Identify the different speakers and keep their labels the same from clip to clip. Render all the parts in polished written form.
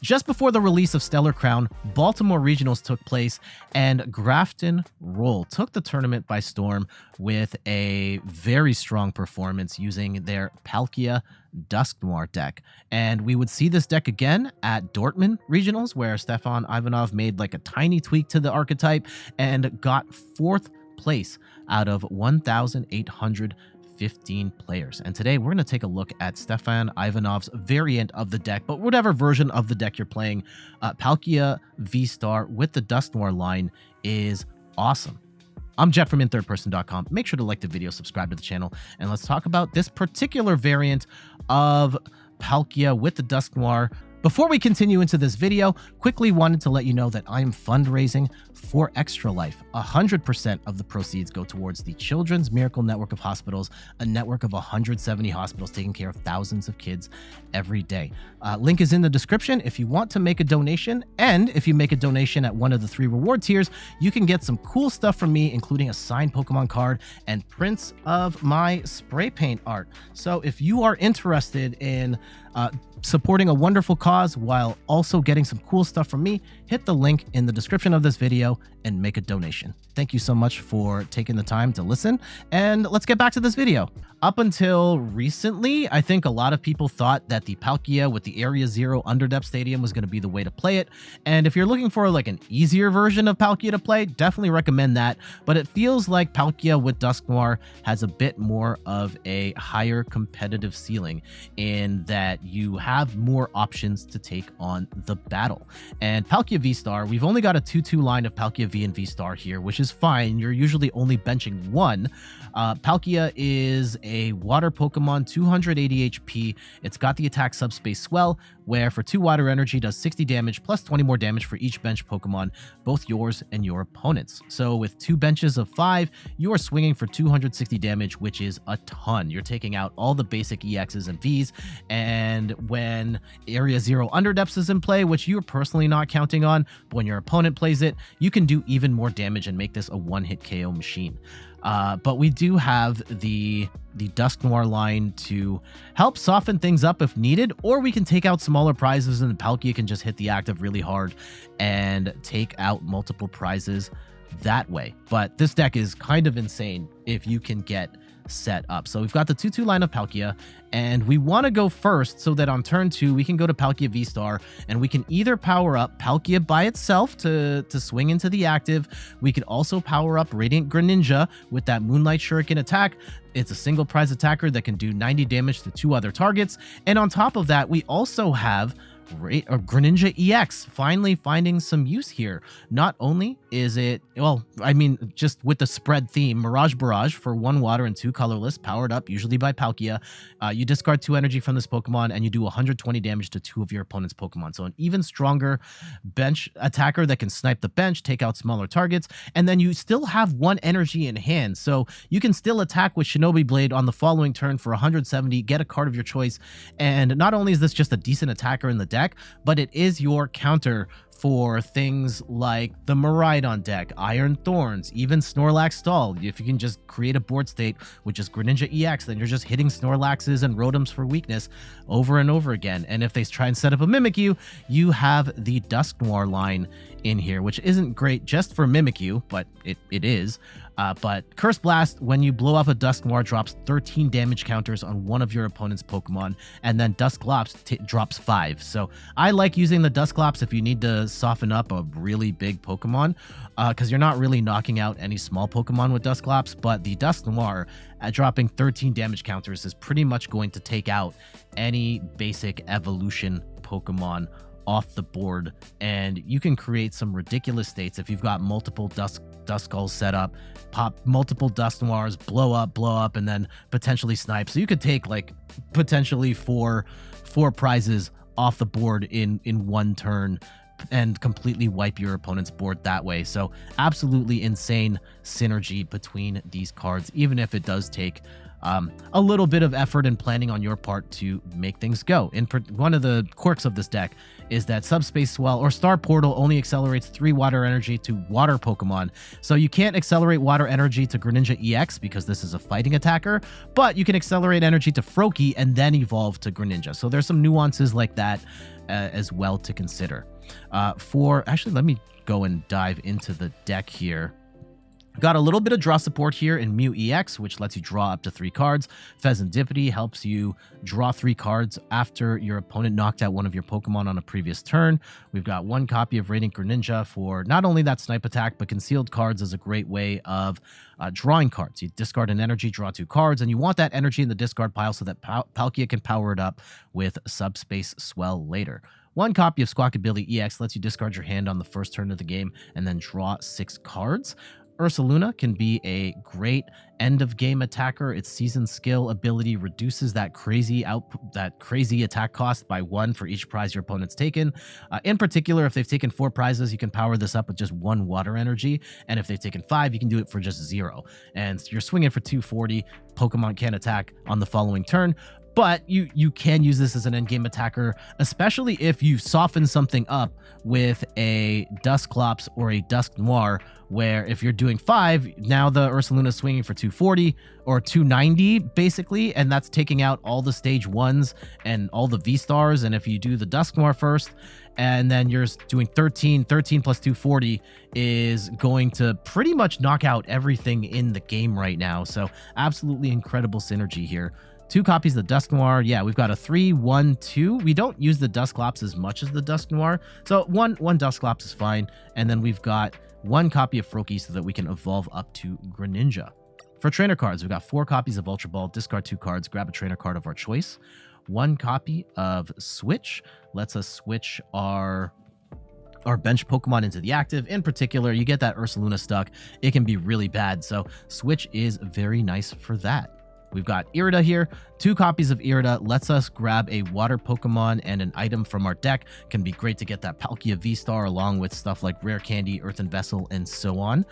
Speaker 1: Just before the release of Stellar Crown, Baltimore Regionals took place, and Grafton Roll took the tournament by storm with a very strong performance using their Palkia Dusknoir deck. And we would see this deck again at Dortmund Regionals, where Stefan Ivanov made like a tiny tweak to the archetype and got 4th place out of 1,815 players. And today we're going to take a look at Stefan Ivanov's variant of the deck, but whatever version of the deck you're playing, Palkia VSTAR with the Dusknoir line is awesome. I'm Jet from inthirdperson.com. Make sure to like the video, subscribe to the channel, and let's talk about this particular variant of Palkia with the Dusknoir. Before we continue into this video, quickly wanted to let you know that I am fundraising for Extra Life. 100% of the proceeds go towards the Children's Miracle Network of Hospitals, a network of 170 hospitals taking care of thousands of kids every day. Link is in the description if you want to make a donation, and if you make a donation at one of the 3 reward tiers, you can get some cool stuff from me, including a signed Pokemon card and prints of my spray paint art. So if you are interested in supporting a wonderful cause while also getting some cool stuff from me, hit the link in the description of this video and make a donation. Thank you so much for taking the time to listen, and let's get back to this video. Up until recently, I think a lot of people thought that the Palkia with the Area Zero Underdepths Stadium was going to be the way to play it. And if you're looking for like an easier version of Palkia to play, definitely recommend that. But it feels like Palkia with Dusknoir has a bit more of a higher competitive ceiling in that you have more options to take on the battle. And Palkia VSTAR, we've only got a 2-2 line of Palkia V and VSTAR here, which is fine. You're usually only benching one. Palkia is a water Pokemon, 280 HP. It's got the attack subspace Swell, where for 2 water energy does 60 damage plus 20 more damage for each bench Pokemon, both yours and your opponent's. So with 2 benches of 5, you are swinging for 260 damage, which is a ton. You're taking out all the basic EXs and Vs, and when Area Zero Underdepths is in play, which you're personally not counting on, but when your opponent plays it, you can do even more damage and make this a one-hit KO machine. But we do have the Dusknoir line to help soften things up if needed, or we can take out smaller prizes and Palkia can just hit the active really hard and take out multiple prizes that way. But this deck is kind of insane if you can get set up. So we've got the 2-2 line of Palkia, and we want to go first so that on turn 2 we can go to Palkia VSTAR, and we can either power up Palkia by itself to swing into the active. We could also power up Radiant Greninja with that Moonlight Shuriken attack. It's a single prize attacker that can do 90 damage to 2 other targets, and on top of that we also have Greninja EX finally finding some use here. Not only is it, well, I mean, just with the spread theme, Mirage Barrage for 1 water and 2 colorless, powered up usually by Palkia. You discard 2 energy from this Pokemon and you do 120 damage to 2 of your opponent's Pokemon. So an even stronger bench attacker that can snipe the bench, take out smaller targets, and then you still have 1 energy in hand. So you can still attack with Shinobi Blade on the following turn for 170, get a card of your choice. And not only is this just a decent attacker in the deck, but it is your counter for things like the Miraidon deck, Iron Thorns, even Snorlax Stall. If you can just create a board state with just Greninja EX, then you're just hitting Snorlaxes and Rotoms for weakness over and over again. And if they try and set up a Mimikyu, you have the Dusknoir line in here, which isn't great just for Mimikyu, but it is. But Curse Blast, when you blow up a Dusknoir, drops 13 damage counters on one of your opponent's Pokemon, and then Dusclops drops 5. So I like using the Dusclops if you need to soften up a really big Pokemon, because you're not really knocking out any small Pokemon with Dusclops, but the Dusknoir at dropping 13 damage counters is pretty much going to take out any basic evolution Pokemon off the board, and you can create some ridiculous states if you've got multiple Duskulls set up, pop multiple Dusknoirs, blow up, and then potentially snipe. So you could take like potentially four prizes off the board in 1 turn and completely wipe your opponent's board that way. So absolutely insane synergy between these cards, even if it does take a little bit of effort and planning on your part to make things go. And one of the quirks of this deck is that Subspace Swell or Star Portal only accelerates 3 water energy to water Pokemon. So you can't accelerate water energy to Greninja EX because this is a fighting attacker, but you can accelerate energy to Froakie and then evolve to Greninja. So there's some nuances like that as well to consider. Actually, let me go and dive into the deck here. Got a little bit of draw support here in Mew EX, which lets you draw up to 3 cards. Fezandipiti helps you draw 3 cards after your opponent knocked out one of your Pokemon on a previous turn. We've got 1 copy of Radiant Greninja for not only that snipe attack, but concealed cards is a great way of drawing cards. You discard an energy, draw 2 cards, and you want that energy in the discard pile so that Palkia can power it up with Subspace Swell later. 1 copy of Squawkabilly EX lets you discard your hand on the first turn of the game and then draw 6 cards. Ursaluna can be a great end-of-game attacker. Its seasoned skill ability reduces that crazy attack cost by 1 for each prize your opponent's taken. In particular, if they've taken 4 prizes, you can power this up with just 1 water energy, and if they've taken 5, you can do it for just 0. And you're swinging for 240. Pokemon can attack on the following turn. But you can use this as an endgame attacker, especially if you soften something up with a Dusclops or a Dusknoir, where if you're doing 5, now the Ursaluna is swinging for 240 or 290, basically, and that's taking out all the stage 1s and all the V-stars. And if you do the Dusknoir first, and then you're doing 13 plus 240 is going to pretty much knock out everything in the game right now. So absolutely incredible synergy here. 2 copies of the Dusknoir. Yeah, we've got a 3, 1, 2. We don't use the Dusclops as much as the Dusknoir, so one Dusclops is fine. And then we've got 1 copy of Froakie so that we can evolve up to Greninja. For trainer cards, we've got 4 copies of Ultra Ball. Discard 2 cards, grab a trainer card of our choice. 1 copy of Switch lets us switch our bench Pokemon into the active. In particular, you get that Ursaluna stuck. It can be really bad, so Switch is very nice for that. We've got Irida here. 2 copies of Irida lets us grab a water Pokemon and an item from our deck. Can be great to get that Palkia VSTAR along with stuff like Rare Candy, Earthen Vessel, and so on.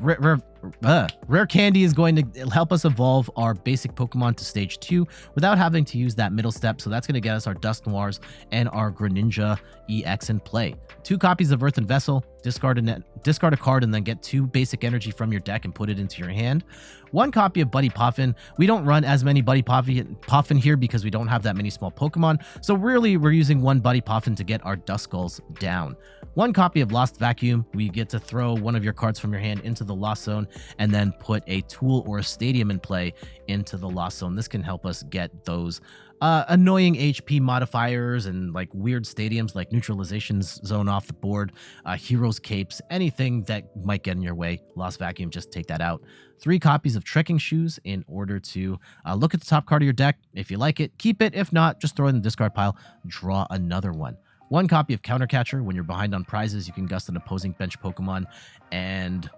Speaker 1: Rare Candy is going to help us evolve our basic Pokemon to stage 2 without having to use that middle step. So that's going to get us our Dusknoirs and our Greninja EX in play. 2 copies of Earthen Vessel. Discard a card and then get 2 basic energy from your deck and put it into your hand. 1 copy of Buddy Poffin. We don't run as many Buddy Poffin here because we don't have that many small Pokemon. So really, we're using 1 Buddy Poffin to get our Duskulls down. 1 copy of Lost Vacuum. We get to throw one of your cards from your hand into the Lost Zone and then put a tool or a stadium in play into the Lost Zone. This can help us get those annoying HP modifiers and like weird stadiums like Neutralization Zone off the board, Heroes Capes, anything that might get in your way. Lost Vacuum, just take that out. 3 copies of Trekking Shoes in order to look at the top card of your deck. If you like it, keep it. If not, just throw it in the discard pile. Draw another one. 1 copy of Countercatcher. When you're behind on prizes, you can gust an opposing bench Pokemon and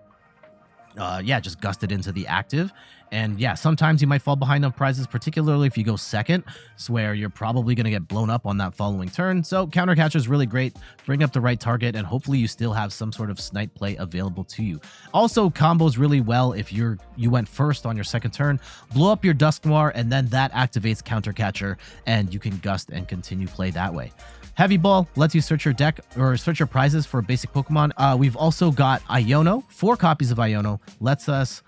Speaker 1: just gust it into the active. And yeah, sometimes you might fall behind on prizes, particularly if you go second, so where you're probably going to get blown up on that following turn. So Countercatcher is really great. Bring up the right target, and hopefully you still have some sort of snipe play available to you. Also, combos really well if you went first on your second turn. Blow up your Dusknoir, and then that activates Countercatcher, and you can gust and continue play that way. Heavy Ball lets you search your deck or search your prizes for a basic Pokemon. We've also got Iono. 4 copies of Iono lets us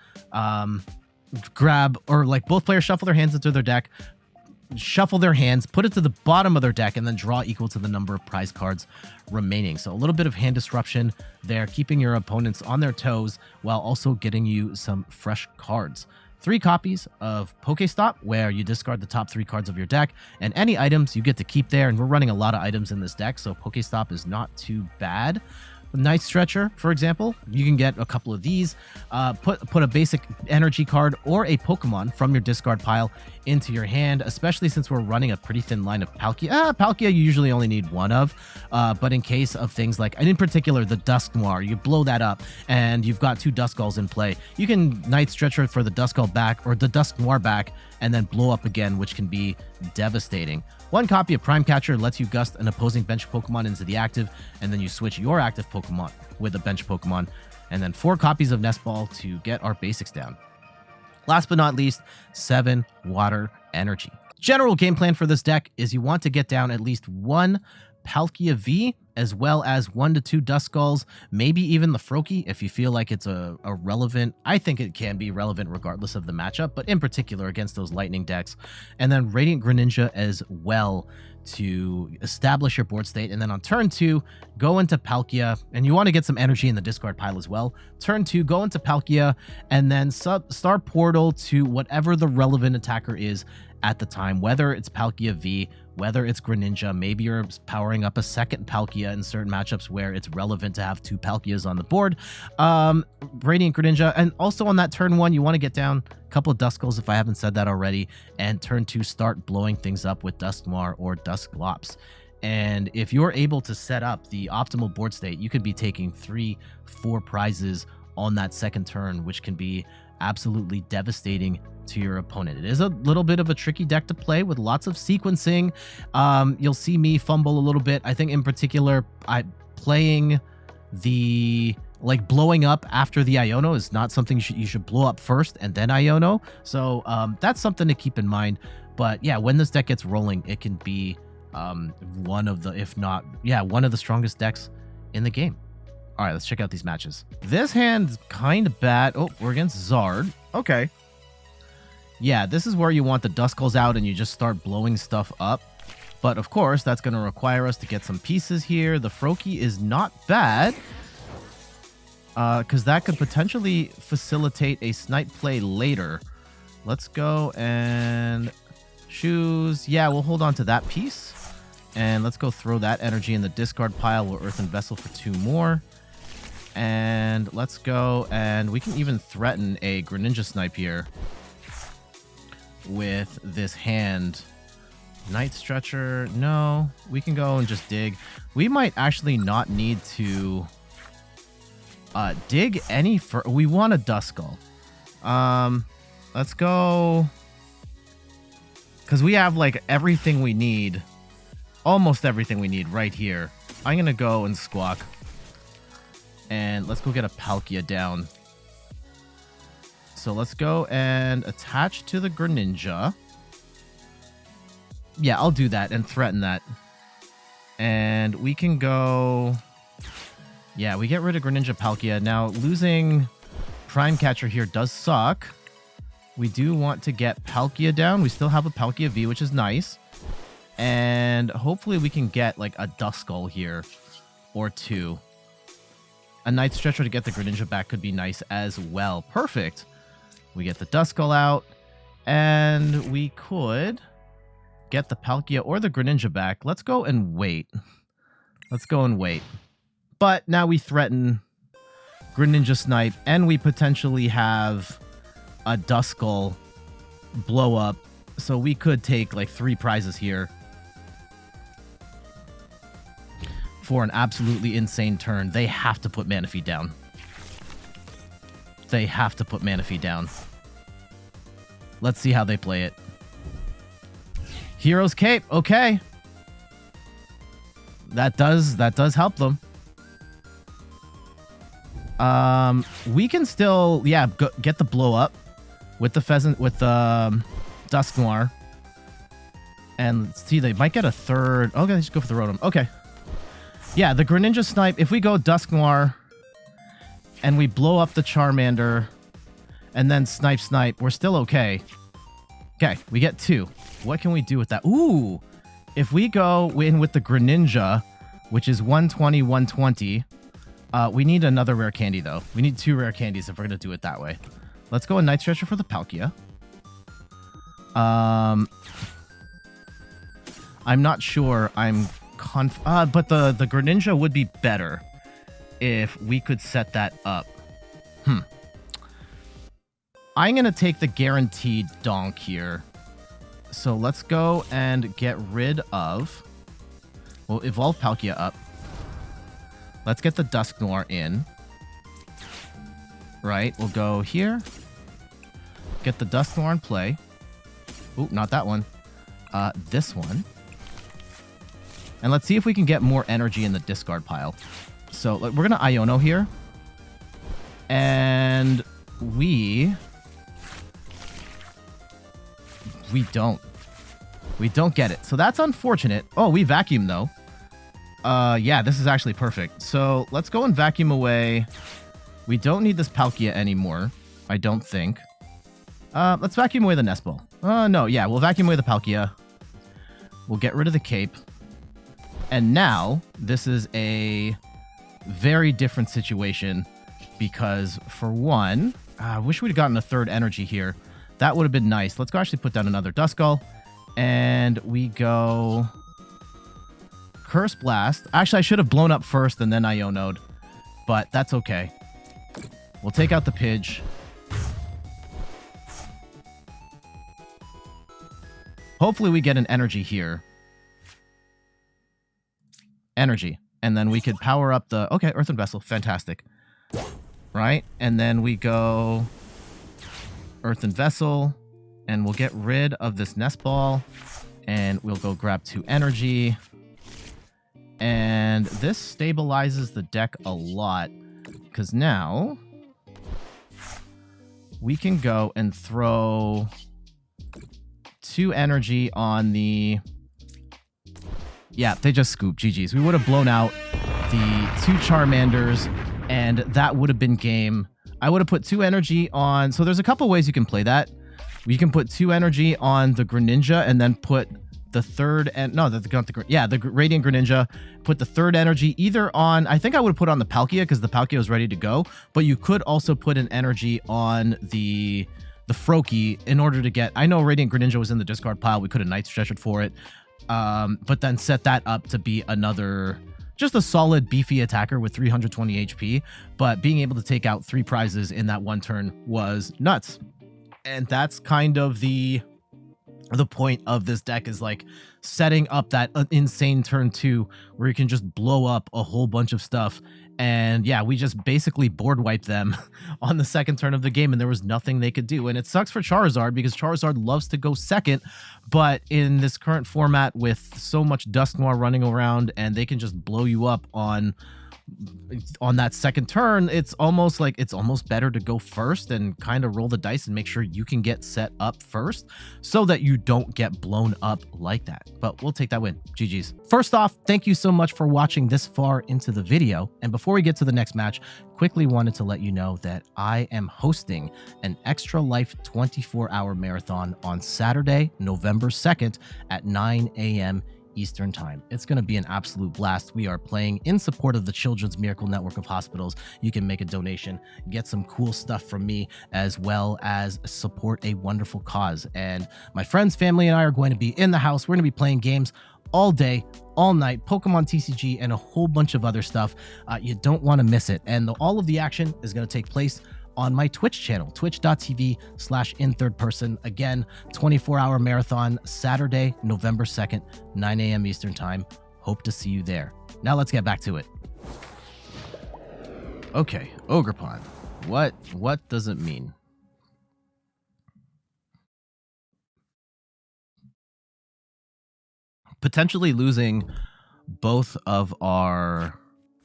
Speaker 1: grab, or like both players shuffle their hands into their deck, shuffle their hands, put it to the bottom of their deck, and then draw equal to the number of prize cards remaining. So a little bit of hand disruption there, keeping your opponents on their toes while also getting you some fresh cards. 3 copies of Pokestop, where you discard the top 3 cards of your deck, and any items you get to keep there. And we're running a lot of items in this deck, so Pokestop is not too bad. Night Stretcher, for example, you can get a couple of these. Put a basic energy card or a Pokemon from your discard pile into your hand, especially since we're running a pretty thin line of Palkia. Palkia you usually only need 1 of, but in case of things like, and in particular, the Dusknoir, you blow that up and you've got 2 Duskulls in play. You can Night Stretcher for the Duskull back or the Dusknoir back and then blow up again, which can be devastating. 1 copy of Prime Catcher lets you gust an opposing bench Pokemon into the active, and then you switch your active Pokemon with a bench Pokemon, and then 4 copies of Nest Ball to get our basics down. Last but not least, 7 Water Energy. General game plan for this deck is you want to get down at least 1 Palkia V, as well as 1 to 2 Duskulls, maybe even the Froakie if you feel like it's a relevant. I think it can be relevant regardless of the matchup, but in particular against those lightning decks. And then Radiant Greninja as well to establish your board state. And then on turn 2, go into Palkia, and you want to get some energy in the discard pile as well. Turn 2, go into Palkia, and then Star Portal to whatever the relevant attacker is at the time, whether it's Palkia V, whether it's Greninja. Maybe you're powering up a second Palkia in certain matchups where it's relevant to have 2 Palkias on the board. Radiant Greninja, and also on that turn 1, you want to get down a couple of Duskulls if I haven't said that already, and turn 2, start blowing things up with Dusknoir or Dusclops. And if you're able to set up the optimal board state, you could be taking 3-4 prizes on that second turn, which can be absolutely devastating to your opponent. It is a little bit of a tricky deck to play with lots of sequencing. You'll see me fumble a little bit. I think in particular, playing the blowing up after the Iono is not something you should blow up first and then Iono. So that's something to keep in mind. But yeah, when this deck gets rolling, it can be one of the, if not, yeah, one of the strongest decks in the game. All right, let's check out these matches. This hand's kind of bad. Oh, we're against Zard. Okay. Yeah, this is where you want the Duskulls out and you just start blowing stuff up. But of course, that's going to require us to get some pieces here. The Froakie is not bad, because that could potentially facilitate a snipe play later. Let's go and choose. Yeah, we'll hold on to that piece. And let's go throw that energy in the discard pile. We'll Earthen Vessel for 2 more. And let's go, and we can even threaten a Greninja snipe here with this hand. Night Stretcher, no. We can go and just dig. We might actually not need to dig any further. We want a Duskull. Let's go, because we have everything we need, almost everything we need right here. I'm gonna go and Squawk. And let's go get a Palkia down. So let's go and attach to the Greninja. Yeah, I'll do that and threaten that. And we can go... Yeah, we get rid of Greninja Palkia. Now, losing Prime Catcher here does suck. We do want to get Palkia down. We still have a Palkia V, which is nice. And hopefully we can get a Duskull here or 2. A Night Stretcher to get the Greninja back could be nice as well. Perfect. We get the Duskull out, and we could get the Palkia or the Greninja back. Let's go and wait. Let's go and wait. But now we threaten Greninja snipe, and we potentially have a Duskull blow up. So we could take 3 prizes here for an absolutely insane turn. They have to put Manaphy down. They have to put Manaphy down. Let's see how they play it. Hero's Cape. Okay. That does help them. We can still, yeah, get the blow up with the Dusknoir. And let's see, they might get a third. Okay, let's go for the Rotom. Okay. Yeah, the Greninja snipe, if we go Dusknoir and we blow up the Charmander and then snipe, we're still okay. Okay, we get 2. What can we do with that? Ooh, if we go in with the Greninja, which is 120, 120, we need another rare candy, though. We need 2 rare candies if we're going to do it that way. Let's go a Night Stretcher for the Palkia. I'm not sure I'm... but the Greninja would be better if we could set that up. I'm going to take the guaranteed donk here. So let's go and get rid of... We'll evolve Palkia up. Let's get the Dusknoir in. Right, we'll go here. Get the Dusknoir in play. Ooh, not that one. This one. And let's see if we can get more energy in the discard pile. So we're going to Iono here. And we don't. We don't get it. So that's unfortunate. Oh, we vacuum, though. Yeah, this is actually perfect. So let's go and vacuum away. We don't need this Palkia anymore, I don't think. Let's vacuum away the nest ball. No, yeah, we'll vacuum away the Palkia. We'll get rid of the cape. And now, this is a very different situation because, for one, I wish we'd gotten a third energy here. That would have been nice. Let's go actually put down another Duskull. And we go... Curse Blast. Actually, I should have blown up first and then Iono'd, but that's okay. We'll take out the Pidge. Hopefully we get an energy here. Energy. And then we could power up the... Okay, Earthen Vessel. Fantastic. Right? And then we go... Earthen Vessel. And we'll get rid of this Nest Ball. And we'll go grab 2 energy. And this stabilizes the deck a lot. Because now... we can go and throw 2 energy on the... Yeah, they just scooped. GG's. We would have blown out the 2 Charmanders, and that would have been game. I would have put 2 energy on... So there's a couple ways you can play that. You can put 2 energy on the Greninja and then put the third... the Radiant Greninja. Put the third energy either on... I think I would have put on the Palkia because the Palkia was ready to go. But you could also put an energy on the Froakie in order to get... I know Radiant Greninja was in the discard pile. We could have Night Stretchered for it. But then set that up to be another... just a solid beefy attacker with 320 HP. But being able to take out 3 prizes in that one turn was nuts. And that's kind of the point of this deck, is like setting up that insane turn 2 where you can just blow up a whole bunch of stuff. And yeah, we just basically board wiped them on the second turn of the game, and there was nothing they could do. And it sucks for Charizard because Charizard loves to go second, but in this current format with so much Dusknoir running around and they can just blow you up on that second turn, it's almost better to go first and kind of roll the dice and make sure you can get set up first so that you don't get blown up like that. But we'll take that win. GG's. First off, thank you so much for watching this far into the video. And before we get to the next match, quickly wanted to let you know that I am hosting an Extra Life 24-hour marathon on Saturday, November 2nd at 9 a.m. Eastern Time. It's going to be an absolute blast. We are playing in support of the Children's Miracle Network of Hospitals. You can make a donation, get some cool stuff from me, as well as support a wonderful cause. And my friends, family, and I are going to be in the house. We're going to be playing games all day, all night, Pokemon TCG, and a whole bunch of other stuff. You don't want to miss it. And all of the action is going to take place on my Twitch channel, twitch.tv/inthirdperson. Again, 24-hour marathon, Saturday, November 2nd, 9 a.m. Eastern Time. Hope to see you there. Now let's get back to it. Okay, Ogerpon. What does it mean? Potentially losing both of our...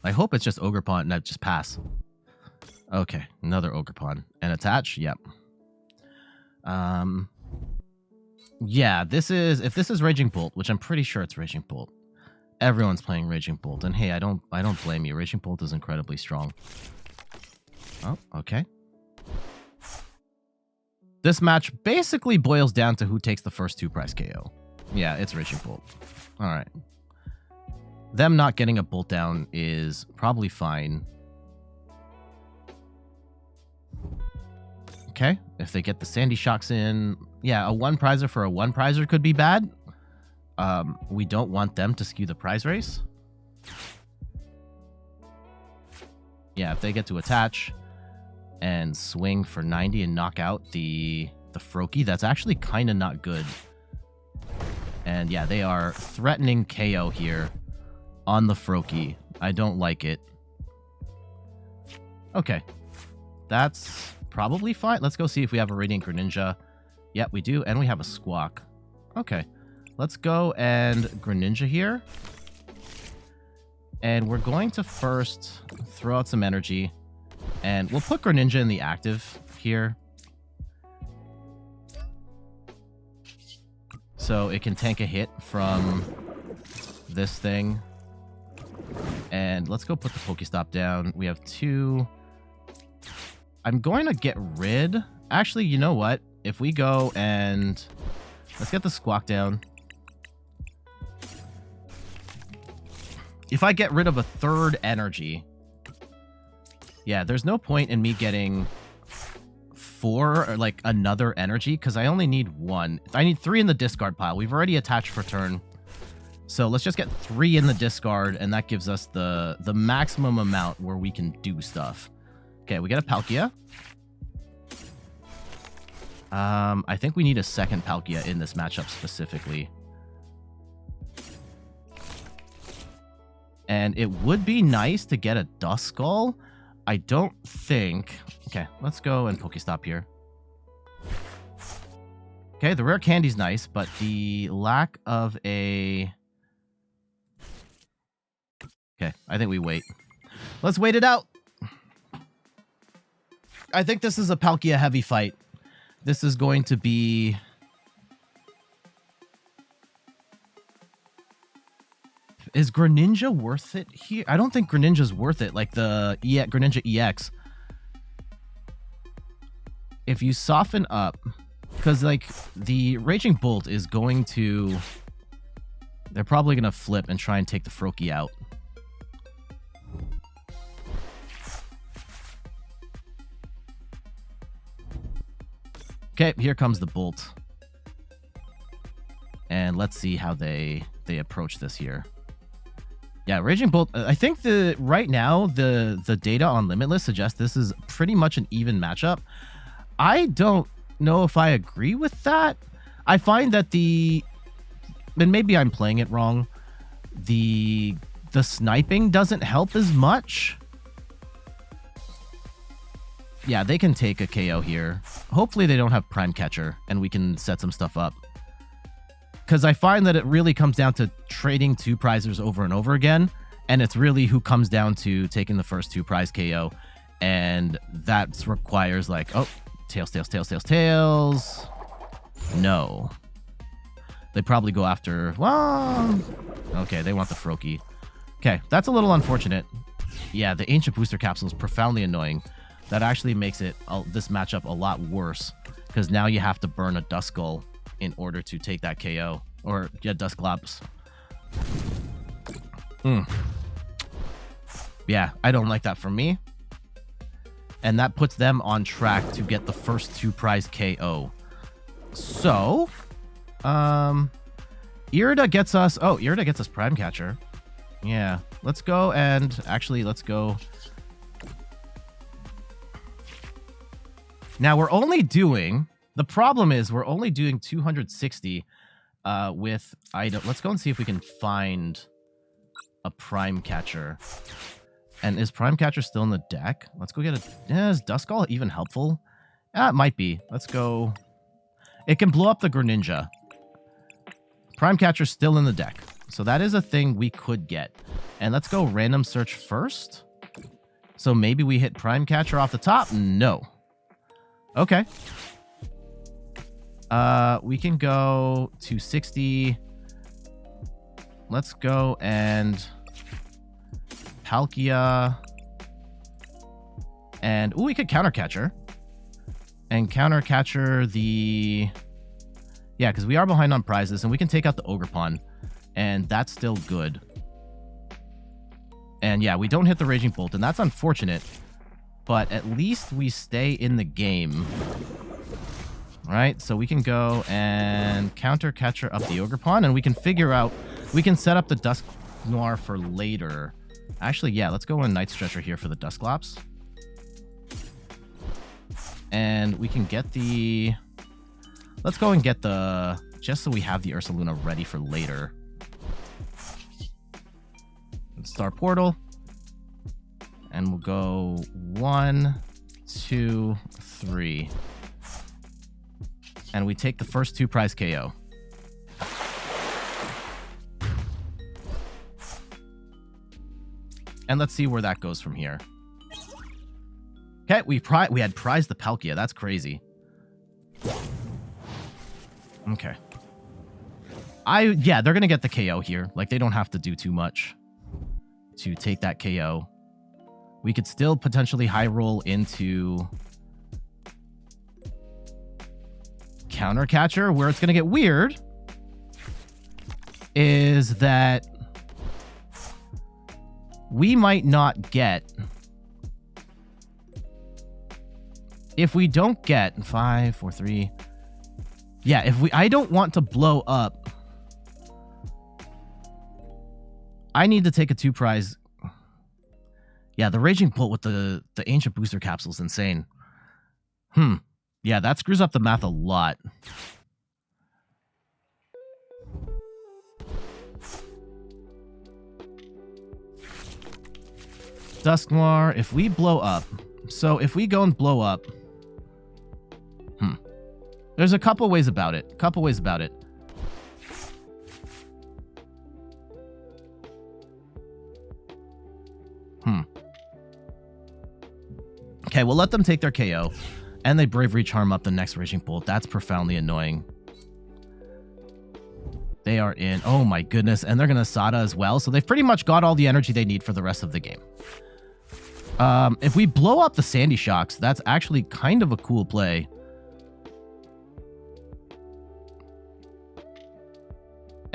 Speaker 1: I hope it's just Ogerpon and I just pass. Okay, another Ogerpon. And attach? Yep. Yeah, this is... If this is Raging Bolt, which I'm pretty sure it's Raging Bolt. Everyone's playing Raging Bolt. And hey, I don't blame you. Raging Bolt is incredibly strong. Oh, okay. This match basically boils down to who takes the first 2 prize KO. Yeah, it's Raging Bolt. Alright. Them not getting a Bolt down is probably fine. Okay, if they get the Sandy Shocks in... Yeah, a 1-prizer for a 1-prizer could be bad. We don't want them to skew the prize race. Yeah, if they get to attach and swing for 90 and knock out the Froakie, that's actually kind of not good. And yeah, they are threatening KO here on the Froakie. I don't like it. Okay, that's... probably fine. Let's go see if we have a Radiant Greninja. Yep, we do. And we have a Squawk. Okay. Let's go and Greninja here. And we're going to first throw out some energy. And we'll put Greninja in the active here. So it can tank a hit from this thing. And let's go put the Pokestop down. We have 2. I'm going to get rid... Actually, you know what? If we go and... Let's get the Squawk down. If I get rid of a 3rd energy... Yeah, there's no point in me getting 4 or like another energy because I only need 1. I need 3 in the discard pile. We've already attached for turn. So let's just get 3 in the discard, and that gives us the maximum amount where we can do stuff. Okay, we get a Palkia. I think we need a second Palkia in this matchup specifically. And it would be nice to get a Duskull. I don't think... Okay, let's go and Pokestop here. Okay, the rare candy's nice, but the lack of a... Okay, I think we wait. Let's wait it out. I think this is a Palkia heavy fight. This is going to be... Is Greninja worth it here? I don't think Greninja's worth it, like the Greninja EX. If you soften up... Because, like, the Raging Bolt is going to... They're probably going to flip and try and take the Froakie out. Okay, here comes the Bolt. And let's see how they approach this here. Yeah, Raging Bolt, I think right now, the data on Limitless suggests this is pretty much an even matchup. I don't know if I agree with that. I find that and maybe I'm playing it wrong, the sniping doesn't help as much. Yeah, they can take a KO here. Hopefully they don't have Prime Catcher and we can set some stuff up. Because I find that it really comes down to trading 2 prizers over and over again. And it's really who comes down to taking the first 2 prize KO. And that requires like, oh, tails, tails, tails, tails, tails. No. They probably go after, well, okay, they want the Froakie. Okay, that's a little unfortunate. Yeah, the Ancient Booster Capsule is profoundly annoying. That actually makes this matchup a lot worse. Because now you have to burn a Duskull in order to take that KO. Or get Dusclops. Yeah, I don't like that for me. And that puts them on track to get the first 2 prize KO. So, Irida gets us... Oh, Irida gets us Prime Catcher. Yeah, let's go and... Actually, let's go... Now, we're only doing... The problem is we're only doing 260 with item. Let's go and see if we can find a Prime Catcher. And is Prime Catcher still in the deck? Let's go get a... Is Duskull even helpful? It might be. Let's go... It can blow up the Greninja. Prime Catcher's still in the deck. So that is a thing we could get. And let's go random search first. So maybe we hit Prime Catcher off the top? No. Okay. We can go to 60. Let's go and Palkia. And, ooh, we could Counter Catcher. And Counter Catcher the... Yeah, because we are behind on prizes, and we can take out the Ogerpon. And that's still good. And yeah, we don't hit the Raging Bolt, and that's unfortunate. But at least we stay in the game. Right, so we can go and Counter Catcher up the Ogerpon, and we can figure out... We can set up the Dusknoir for later. Actually, yeah, let's go on Night Stretcher here for the Dusclops. And we can get the... Let's go and get the... Just so we have the Ursaluna ready for later. Star Portal. And we'll go 1, 2, 3. And we take the first 2 prize KO. And let's see where that goes from here. Okay, we had prized the Palkia. That's crazy. Okay. Yeah, they're going to get the KO here. Like, they don't have to do too much. to take that KO. We could still potentially high roll into Counter Catcher. Where it's going to get weird is that we might not get... If we don't get 5, 4, 3... Yeah, I don't want to blow up. I need to take a 2-prize. Yeah, the Raging Bolt with the Ancient Booster Capsule is insane. Yeah, that screws up the math a lot. Dusknoir, if we blow up... So if we go and blow up... There's a couple ways about it. Okay, we'll let them take their KO. And they Bravery Charm up the next Raging Bolt. That's profoundly annoying. They are in... Oh my goodness. And they're going to Sada as well. So they've pretty much got all the energy they need for the rest of the game. If we blow up the Sandy Shocks, that's actually kind of a cool play.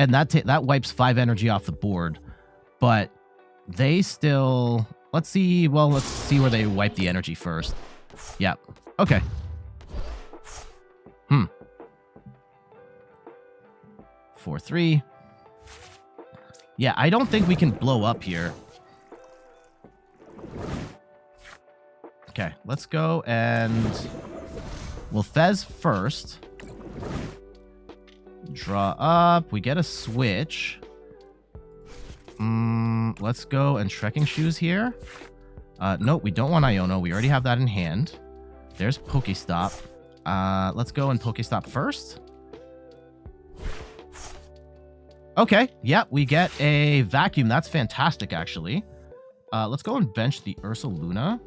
Speaker 1: And that wipes 5 energy off the board. But they still... Let's see where they wipe the energy first. Yep. Okay. 4-3. Yeah, I don't think we can blow up here. Okay, let's go and we'll Fez first. Draw up. We get a switch. Let's go and Trekking Shoes here. Nope, we don't want Iono. We already have that in hand. There's Pokestop. Let's go and Pokestop first. Okay, yeah, we get a Vacuum. That's fantastic, actually. Let's go and bench the Ursaluna.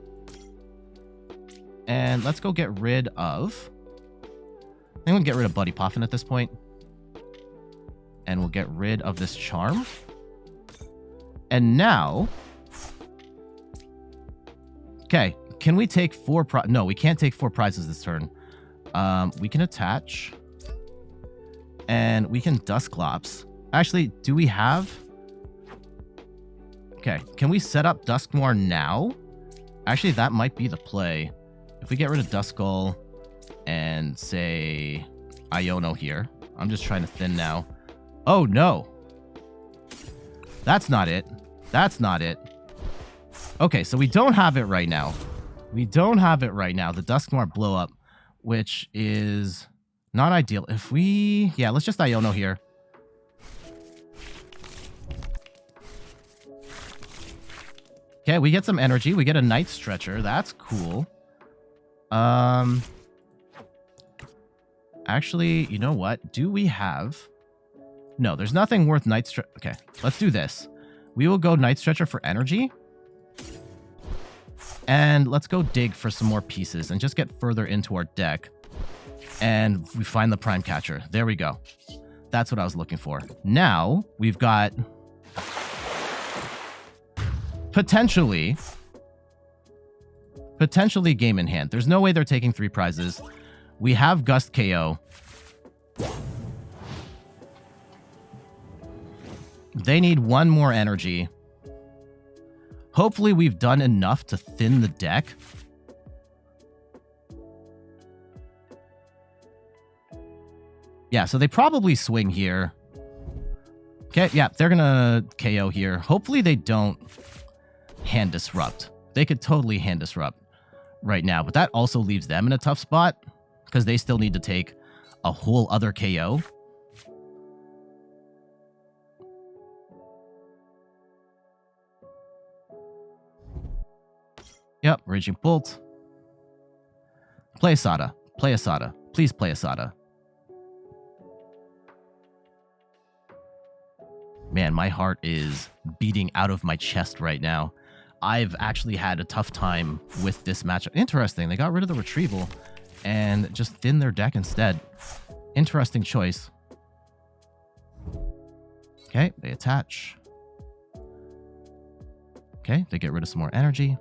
Speaker 1: And let's go get rid of... I think we'll get rid of Buddy Poffin at this point. And we'll get rid of this Charm. And now... Okay, can we take 4 No, we can't take 4 prizes this turn. We can attach. And we can Dusclops. Actually, do we have... Okay, can we set up Dusknoir now? Actually, that might be the play. If we get rid of Duskull and say Iono here. I'm just trying to thin now. Oh, no. That's not it. That's not it. Okay, so we don't have it right now. We don't have it right now. The Dusknoir blow up, which is not ideal. If we... Yeah, let's just Iono here. Okay, we get some energy. We get a Night Stretcher. That's cool. Actually, you know what? Do we have... No, there's nothing worth Night Stretcher. Okay, let's do this. We will go Night Stretcher for energy. And let's go dig for some more pieces and just get further into our deck. And we find the Prime Catcher. There we go. That's what I was looking for. Now, we've got... Potentially game in hand. There's no way they're taking 3 prizes. We have Gust KO. They need 1 more energy. Hopefully we've done enough to thin the deck. Yeah, so they probably swing here. Okay, yeah, they're gonna KO here. Hopefully they don't hand disrupt. They could totally hand disrupt right now, but that also leaves them in a tough spot because they still need to take a whole other KO. Yep, Raging Bolt. Play Asada. Play Asada. Please play Asada. Man, my heart is beating out of my chest right now. I've actually had a tough time with this matchup. Interesting. They got rid of the Retrieval and just thinned their deck instead. Interesting choice. Okay, they attach. Okay, they get rid of some more energy.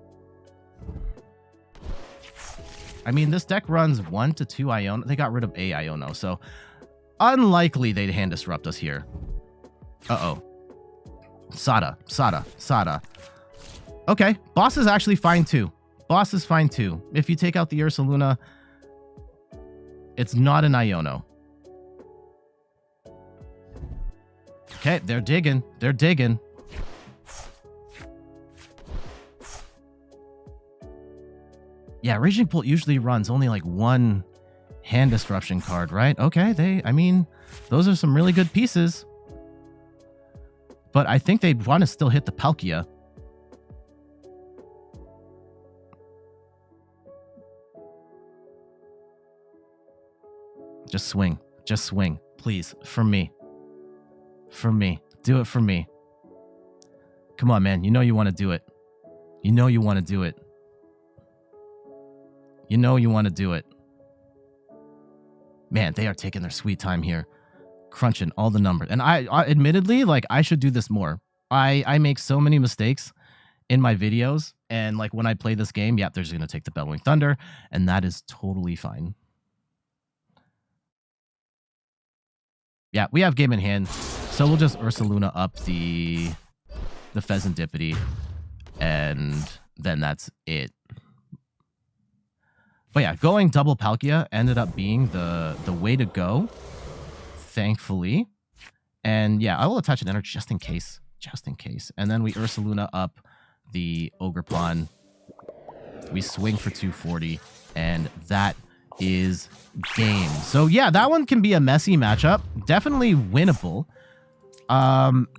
Speaker 1: I mean, this deck runs 1 to 2 Iono. They got rid of a Iono, so unlikely they'd hand disrupt us here. Uh-oh. Sada. Okay, boss is actually fine too. Boss is fine too. If you take out the Ursaluna, it's not an Iono. Okay, they're digging. They're digging. Yeah, Raging Bolt usually runs only like 1 hand disruption card, right? Okay, I mean, those are some really good pieces. But I think they'd want to still hit the Palkia. Just swing. Just swing. Please. For me. For me. Do it for me. Come on, man. You know you want to do it. You know you want to do it. You know you want to do it. Man, they are taking their sweet time here. Crunching all the numbers. And I admittedly, like, I should do this more. I make so many mistakes in my videos. And, like, when I play this game, yeah, they're just going to take the Bellowing Thunder. And that is totally fine. Yeah, we have game in hand. So we'll just Ursaluna up the Fezandipiti. And then that's it. But yeah, going double Palkia ended up being the way to go, thankfully. And yeah, I will attach an energy just in case. Just in case. And then we Ursaluna up the Ogerpon. We swing for 240. And that is game. So yeah, that one can be a messy matchup. Definitely winnable.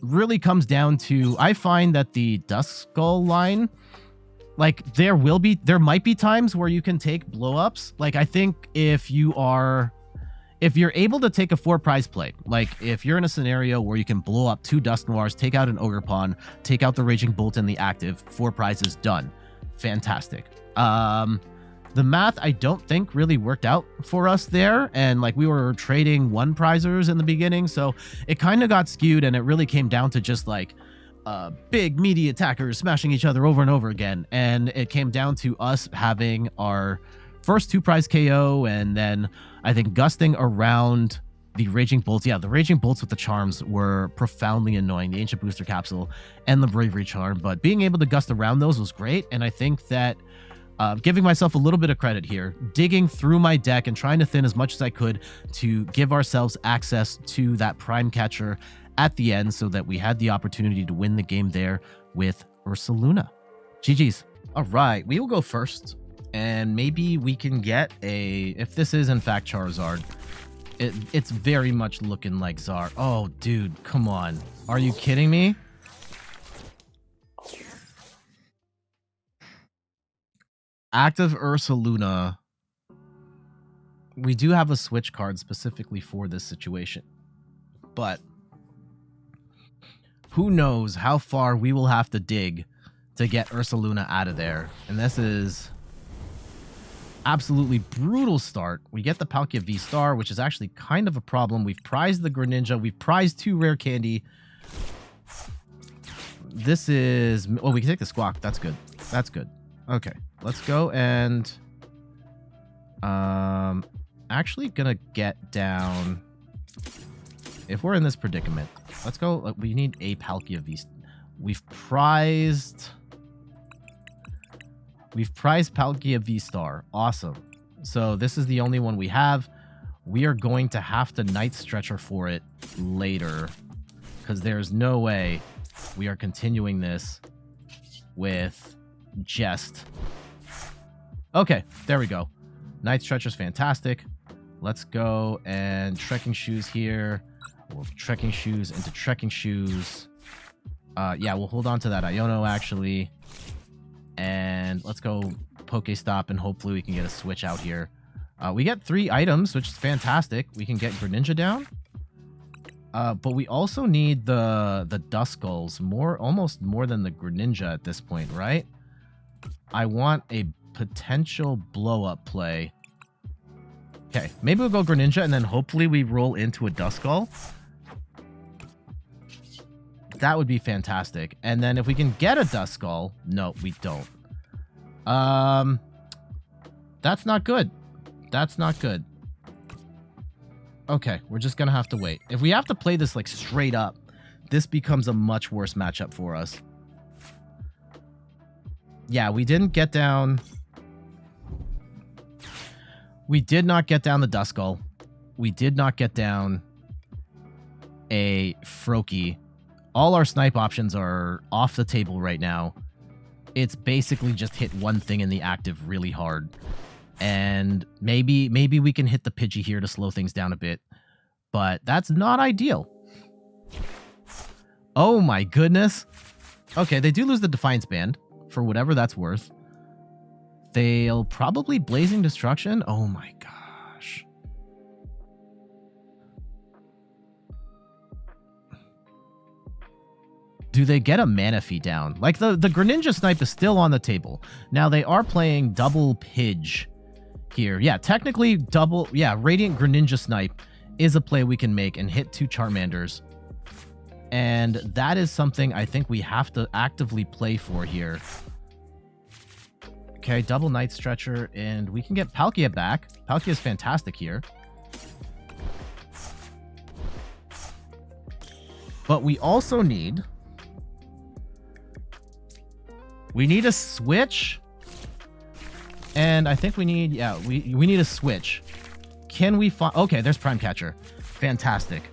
Speaker 1: Really comes down to, I find that the Duskull line, like, there might be times where you can take blow-ups. Like, I think if you're able to take a 4-prize play, like if you're in a scenario where you can blow up 2 Dusknoirs, take out an Ogerpon, take out the Raging Bolt and the active, 4 prizes done. Fantastic. The math, I don't think, really worked out for us there. And, like, we were trading 1-prizers in the beginning, so it kind of got skewed, and it really came down to just, like, big, meaty attackers smashing each other over and over again. And it came down to us having our first 2-prize KO, and then I think gusting around the Raging Bolts. Yeah, the Raging Bolts with the charms were profoundly annoying. The Ancient Booster Capsule and the Bravery Charm. But being able to gust around those was great, and I think that giving myself a little bit of credit here, digging through my deck and trying to thin as much as I could to give ourselves access to that Prime Catcher at the end so that we had the opportunity to win the game there with Ursaluna. GG's. All right, we will go first, and maybe we can get if this is in fact Charizard, it's very much looking like Zar. Oh, dude, come on. Are you kidding me? Active Ursaluna. We do have a switch card specifically for this situation, but who knows how far we will have to dig to get Ursaluna out of there. And this is absolutely brutal start. We get the Palkia VSTAR, which is actually kind of a problem. We've prized the Greninja. We've prized 2 Rare Candy. This is... Oh, we can take the Squawk. That's good. That's good. Okay, let's go and... actually gonna get down... If we're in this predicament, let's go. We need a Palkia VSTAR. We've prized Palkia VSTAR. Awesome. So this is the only one we have. We are going to have to Night Stretcher for it later, because there's no way we are continuing this with just... Okay, there we go. Night Stretcher's fantastic. Let's go and Trekking Shoes here. We'll Trekking Shoes into Trekking Shoes. Yeah, we'll hold on to that Iono, actually. And let's go Pokestop, and hopefully we can get a switch out here. We get 3 items, which is fantastic. We can get Greninja down. But we also need the Duskulls, almost more than the Greninja at this point, right? I want a potential blow-up play. Okay, maybe we'll go Greninja, and then hopefully we roll into a Duskull. That would be fantastic. And then if we can get a Duskull... No, we don't. That's not good. That's not good. Okay, we're just gonna have to wait. If we have to play this like straight up, this becomes a much worse matchup for us. Yeah, we didn't get down... We did not get down the Duskull. We did not get down a Froakie. All our snipe options are off the table right now. It's basically just hit one thing in the active really hard. And maybe we can hit the Pidgey here to slow things down a bit. But that's not ideal. Oh my goodness. Okay, they do lose the Defiance Band, for whatever that's worth. They'll probably Blazing Destruction. Oh my gosh. Do they get a Manaphy down? Like, the Greninja Snipe is still on the table. Now, they are playing double Pidge here. Yeah, technically double... Yeah, Radiant Greninja Snipe is a play we can make and hit 2 Charmanders. And that is something I think we have to actively play for here. Okay, double Night Stretcher, and we can get Palkia back. Palkia is fantastic here. But we also need... We need a switch. And I think we need... Yeah, we need a switch. Can we find... Okay, there's Prime Catcher. Fantastic.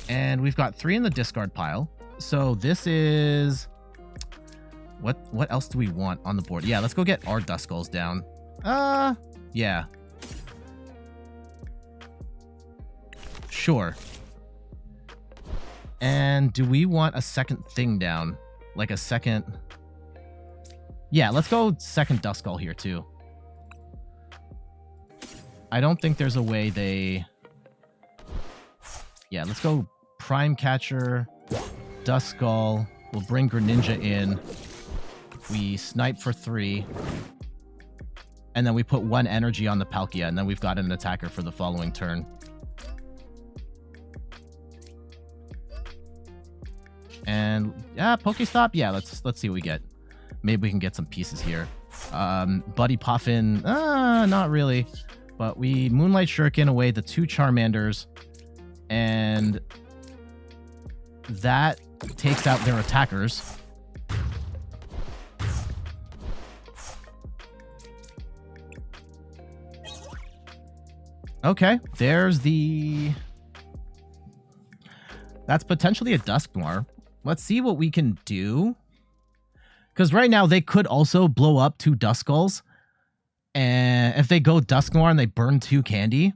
Speaker 1: And we've got 3 in the discard pile. So this is... What else do we want on the board? Yeah, let's go get our Duskulls down. Yeah. Sure. And do we want a second thing down? Like a second... Yeah, let's go second Duskull here, too. I don't think there's a way they... Yeah, let's go Prime Catcher, Duskull. We'll bring Greninja in. We snipe for 3. And then we put 1 energy on the Palkia, and then we've got an attacker for the following turn. And yeah, Pokestop. Yeah, let's see what we get. Maybe we can get some pieces here. Buddy Puffin, not really. But we Moonlight Shuriken away the 2 Charmanders, and that takes out their attackers. Okay, there's the... That's potentially a Dusknoir. Let's see what we can do. Because right now, they could also blow up 2 Duskulls. And if they go Dusknoir and they burn 2 candy,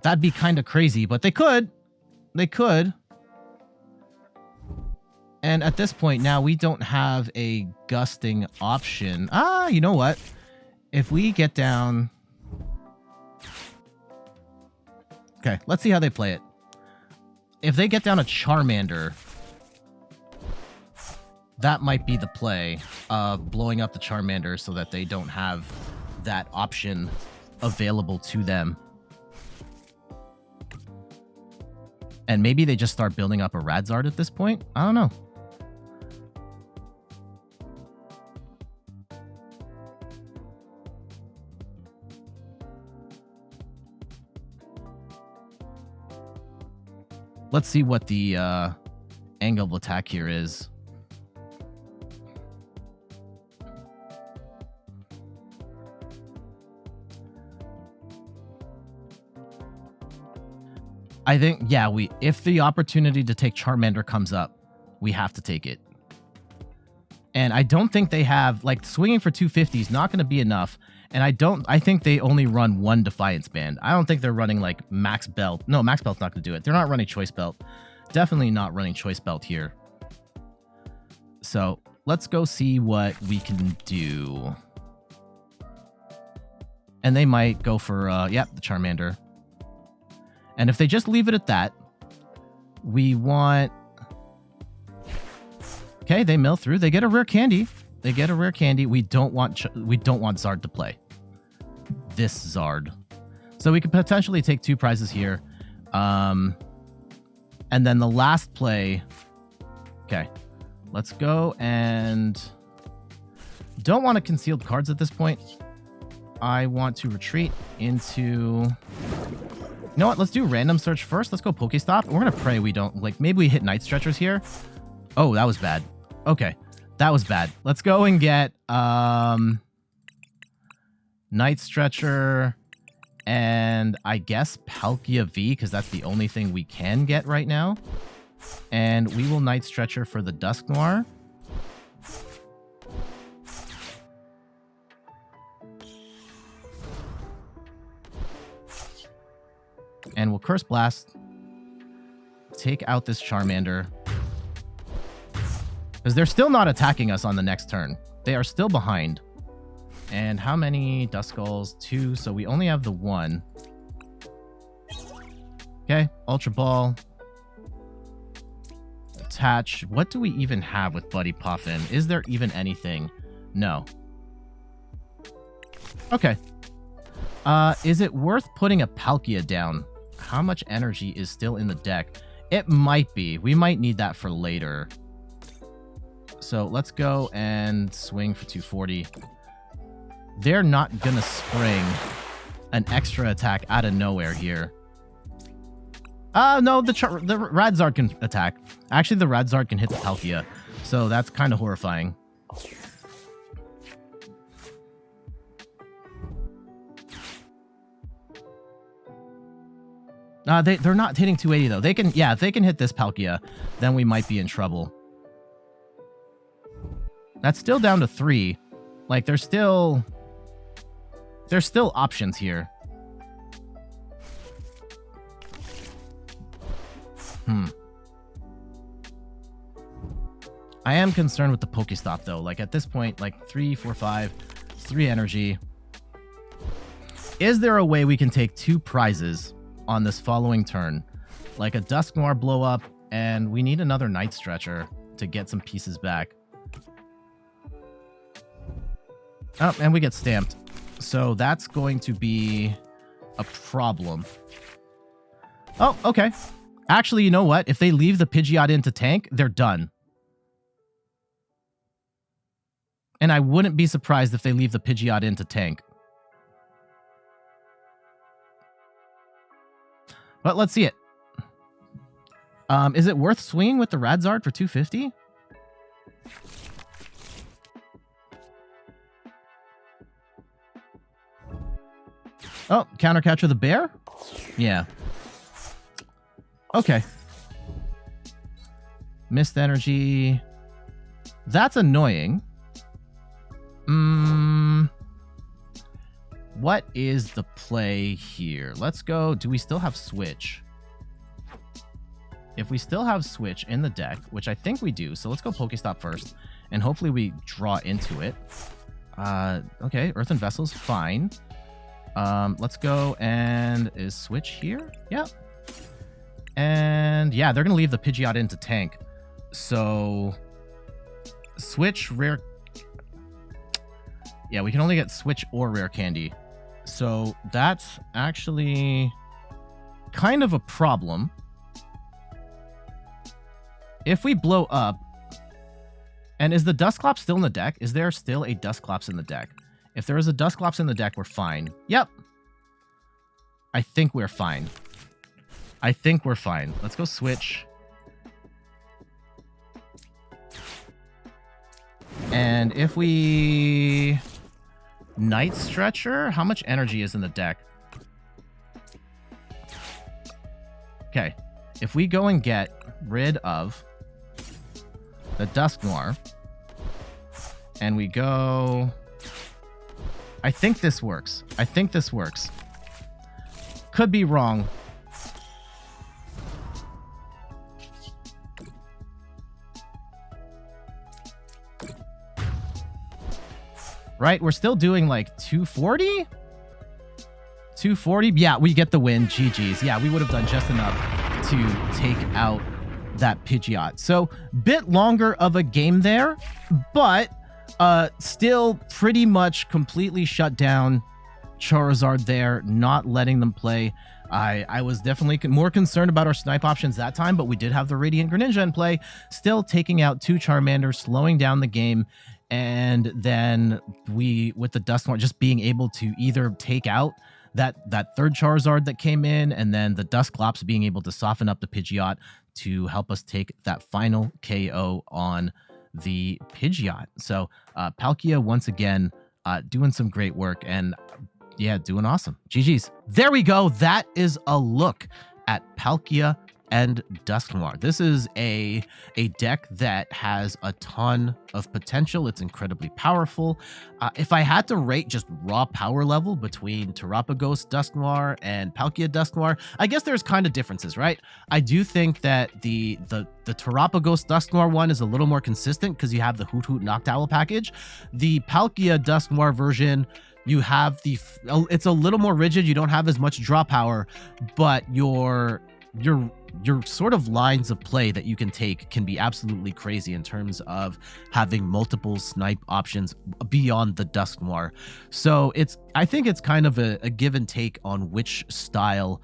Speaker 1: that'd be kind of crazy. But they could. They could. And at this point now, we don't have a gusting option. You know what? If we get down... Okay, let's see how they play it. If they get down a Charmander, that might be the play of blowing up the Charmander so that they don't have that option available to them. And maybe they just start building up a Radzard at this point? I don't know. Let's see what the angle of attack here is. I think, yeah, if the opportunity to take Charmander comes up, we have to take it. And I don't think they have, like, swinging for 250 is not going to be enough. And I think they only run 1 Defiance Band. I don't think they're running, like, Max Belt. No, Max Belt's not going to do it. They're not running Choice Belt. Definitely not running Choice Belt here. So, let's go see what we can do. And they might go for, yep, the Charmander. And if they just leave it at that, we want... Okay, they mill through. They get a Rare Candy. They get a Rare Candy. We don't want Zard to play. This Zard. So we could potentially take 2 prizes here. And then the last play... Okay, let's go and... Don't want to concealed cards at this point. I want to retreat into... You know what? Let's do random search first. Let's go Pokestop. We're going to pray we don't... Like, maybe we hit Night Stretchers here. Oh, that was bad. Okay, that was bad. Let's go and get Night Stretcher and I guess Palkia V, because that's the only thing we can get right now. And we will Night Stretcher for the Dusknoir. And we'll Curse Blast. Take out this Charmander. Because they're still not attacking us on the next turn. They are still behind. And how many Duskulls? 2, so we only have the 1. Okay, Ultra Ball. Attach. What do we even have with Buddy Puffin? Is there even anything? No. Okay. Is it worth putting a Palkia down? How much energy is still in the deck? It might be. We might need that for later. So let's go and swing for 240. They're not going to spring an extra attack out of nowhere here. No, the Radzard can attack. Actually, the Radzard can hit the Palkia. So that's kind of horrifying. They're not hitting 280 though. They can, yeah, if they can hit this Palkia, then we might be in trouble. That's still down to 3. Like there's still options here. I am concerned with the Pokestop though. Like at this point, like 3, 4, 5, 3 energy. Is there a way we can take 2 prizes on this following turn? Like a Dusknoir blow up, and we need another Night Stretcher to get some pieces back. Oh, and we get stamped. So that's going to be a problem. Oh, okay. Actually, you know what? If they leave the Pidgeot into tank, they're done. And I wouldn't be surprised if they leave the Pidgeot into tank. But let's see it. Is it worth swinging with the Radzard for 250? Oh, counter catcher the bear? Yeah. Okay. Missed energy. That's annoying. What is the play here? Let's go. Do we still have Switch? If we still have Switch in the deck, which I think we do, so let's go Pokestop first, and hopefully we draw into it. Okay, Earthen Vessel's fine. Let's go, and is Switch here? Yeah. And yeah, they're going to leave the Pidgeot into tank. So, Switch, Rare... Yeah, we can only get Switch or Rare Candy. So, that's actually kind of a problem. If we blow up... And is the Dusclops still in the deck? Is there still a Dusclops in the deck? If there is a Dusclops in the deck, we're fine. Yep. I think we're fine. I think we're fine. Let's go Switch. And if we... Night Stretcher? How much energy is in the deck? Okay. If we go and get rid of the Dusknoir, and we go... I think this works. I think this works. Could be wrong. Right? We're still doing like 240? 240? Yeah, we get the win. GG's. Yeah, we would have done just enough to take out that Pidgeot. So, bit longer of a game there, but still pretty much completely shut down Charizard there, not letting them play. I was definitely more concerned about our snipe options that time, but we did have the Radiant Greninja in play, still taking out 2 Charmanders, slowing down the game, and then we, with the Dusknoir, just being able to either take out that third Charizard that came in, and then the Dusclops being able to soften up the Pidgeot to help us take that final KO on the Pidgeot. So Palkia, once again, doing some great work, and yeah, doing awesome. GG's. There we go. That is a look at Palkia and Dusknoir. This is a deck that has a ton of potential. It's incredibly powerful. If I had to rate just raw power level between Terapagos Dusknoir and Palkia Dusknoir, I guess there's kind of differences, right? I do think that the Terapagos Dusknoir one is a little more consistent because you have the Hoot Hoot Noctowl package. The Palkia Dusknoir version, you have it's a little more rigid. You don't have as much draw power, but your sort of lines of play that you can take can be absolutely crazy in terms of having multiple snipe options beyond the Dusknoir. So I think it's kind of a give and take on which style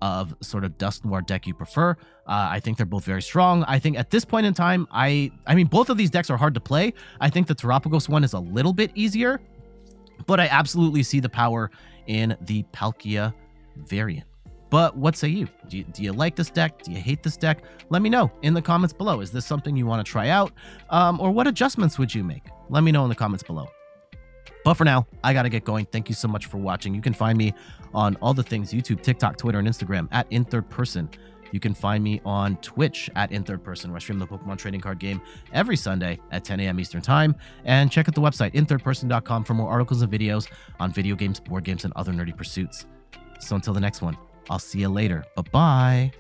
Speaker 1: of sort of Dusknoir deck you prefer. I think they're both very strong. I think at this point in time, I mean, both of these decks are hard to play. I think the Terapagos one is a little bit easier, but I absolutely see the power in the Palkia variant. But what say you? Do you like this deck? Do you hate this deck? Let me know in the comments below. Is this something you want to try out? Or what adjustments would you make? Let me know in the comments below. But for now, I got to get going. Thank you so much for watching. You can find me on all the things: YouTube, TikTok, Twitter, and Instagram at InThirdPerson. You can find me on Twitch at InThirdPerson, where I stream the Pokemon trading card game every Sunday at 10 a.m. Eastern Time. And check out the website, InThirdPerson.com, for more articles and videos on video games, board games, and other nerdy pursuits. So until the next one, I'll see you later. Bye-bye.